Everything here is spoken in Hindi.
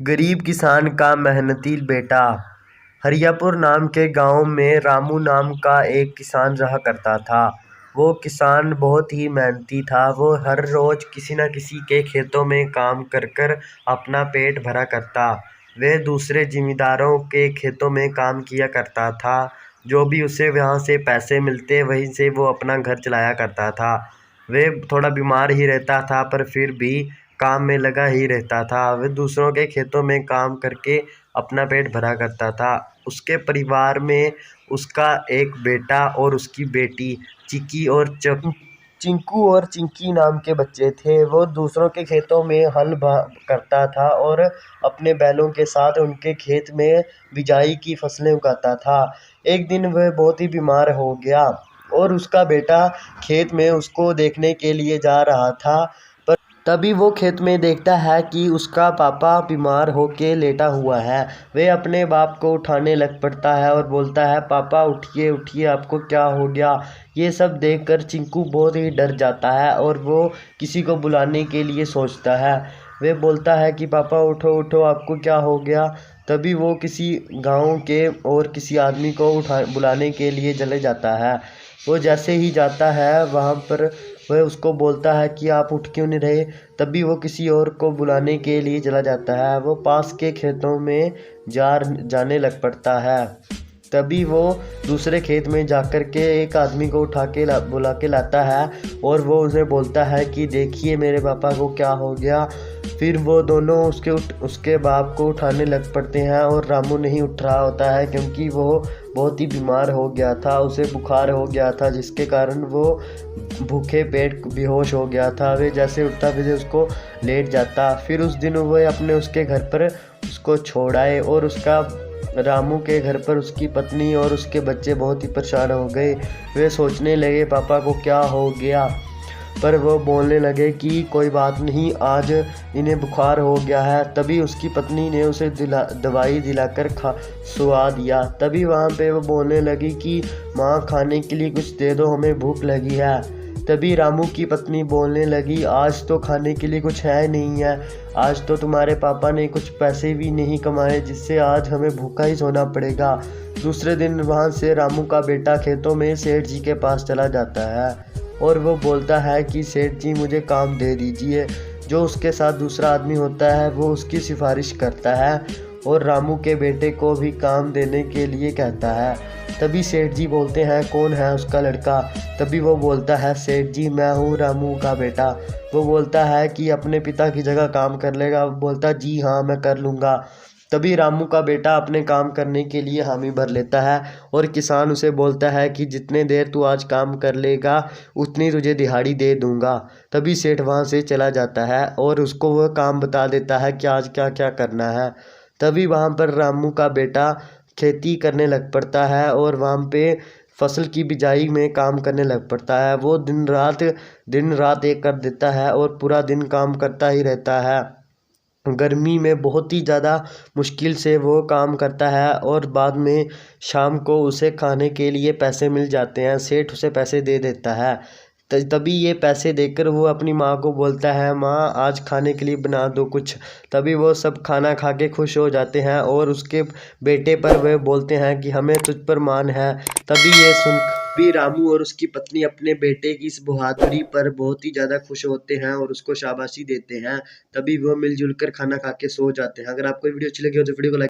गरीब किसान का मेहनती बेटा। हरियापुर नाम के गांव में रामू नाम का एक किसान रहा करता था। वो किसान बहुत ही मेहनती था। वो हर रोज किसी न किसी के खेतों में काम कर कर अपना पेट भरा करता। वह दूसरे जिम्मेदारों के खेतों में काम किया करता था। जो भी उसे वहाँ से पैसे मिलते वहीं से वो अपना घर चलाया करता था। वह थोड़ा बीमार ही रहता था पर फिर भी काम में लगा ही रहता था। वह दूसरों के खेतों में काम करके अपना पेट भरा करता था। उसके परिवार में उसका एक बेटा और उसकी बेटी चिक्की और चिंकू और चिंकी नाम के बच्चे थे। वो दूसरों के खेतों में हल करता था और अपने बैलों के साथ उनके खेत में बिजाई की फसलें उगाता था। एक दिन वह बहुत ही बीमार हो गया और उसका बेटा खेत में उसको देखने के लिए जा रहा था। तभी वो खेत में देखता है कि उसका पापा बीमार होके लेटा हुआ है। वह अपने बाप को उठाने लग पड़ता है और बोलता है, पापा उठिए उठिए, आपको क्या हो गया। ये सब देखकर चिंकू बहुत ही डर जाता है और वो किसी को बुलाने के लिए सोचता है। वह बोलता है कि पापा उठो उठो, आपको क्या हो गया। तभी वो किसी गांव के और किसी आदमी को बुलाने के लिए चले जाता है। वो जैसे ही जाता है वहाँ पर वह उसको बोलता है कि आप उठ क्यों नहीं रहे। तभी वो किसी और को बुलाने के लिए चला जाता है। वो पास के खेतों में जाने लग पड़ता है। तभी वो दूसरे खेत में जाकर के एक आदमी को बुला के लाता है और वो उसे बोलता है कि देखिए मेरे पापा को क्या हो गया। फिर वो दोनों उसके बाप को उठाने लग पड़ते हैं और रामू नहीं उठ रहा होता है क्योंकि वो बहुत ही बीमार हो गया था। उसे बुखार हो गया था जिसके कारण वो भूखे पेट बेहोश हो गया था। वे जैसे उठता फिर उसको लेट जाता। फिर उस दिन वो अपने उसके घर पर उसको छोड़ आए और उसका रामू के घर पर उसकी पत्नी और उसके बच्चे बहुत ही परेशान हो गए। वे सोचने लगे पापा को क्या हो गया, पर वो बोलने लगे कि कोई बात नहीं, आज इन्हें बुखार हो गया है। तभी उसकी पत्नी ने उसे दवाई दिलाकर सुला दिया। तभी वहाँ पे वो बोलने लगी कि माँ खाने के लिए कुछ दे दो, हमें भूख लगी है। तभी रामू की पत्नी बोलने लगी, आज तो खाने के लिए कुछ है नहीं है। आज तो तुम्हारे पापा ने कुछ पैसे भी नहीं कमाए जिससे आज हमें भूखा ही सोना पड़ेगा। दूसरे दिन वहाँ से रामू का बेटा खेतों में सेठ जी के पास चला जाता है और वो बोलता है कि सेठ जी मुझे काम दे दीजिए। जो उसके साथ दूसरा आदमी होता है वो उसकी सिफारिश करता है और रामू के बेटे को भी काम देने के लिए कहता है। तभी सेठ जी बोलते हैं, कौन है उसका लड़का। तभी वो बोलता है, सेठ जी मैं हूँ रामू का बेटा। वो बोलता है कि अपने पिता की जगह काम कर लेगा। वो बोलता जी हाँ मैं कर लूँगा। तभी रामू का बेटा अपने काम करने के लिए हामी भर लेता है और किसान उसे बोलता है कि जितने देर तू आज काम कर लेगा उतनी तुझे दिहाड़ी दे दूंगा। तभी सेठ वहाँ से चला जाता है और उसको वह काम बता देता है कि आज क्या क्या करना है। तभी वहाँ पर रामू का बेटा खेती करने लग पड़ता है और वहाँ पे फसल की बिजाई में काम करने लग पड़ता है। वो दिन रात एक कर देता है और पूरा दिन काम करता ही रहता है। गर्मी में बहुत ही ज़्यादा मुश्किल से वो काम करता है और बाद में शाम को उसे खाने के लिए पैसे मिल जाते हैं। सेठ उसे पैसे दे देता है। तभी ये पैसे देकर वो अपनी माँ को बोलता है, माँ आज खाने के लिए बना दो कुछ। तभी वो सब खाना खा के खुश हो जाते हैं और उसके बेटे पर वे बोलते हैं कि हमें तुझ पर मान है। तभी ये सुन भी रामू और उसकी पत्नी अपने बेटे की इस बहादुरी पर बहुत ही ज़्यादा खुश होते हैं और उसको शाबाशी देते हैं। तभी वो मिलजुल कर खाना खा के सो जाते हैं। अगर आपको वीडियो अच्छी लगी हो तो वीडियो को लाइक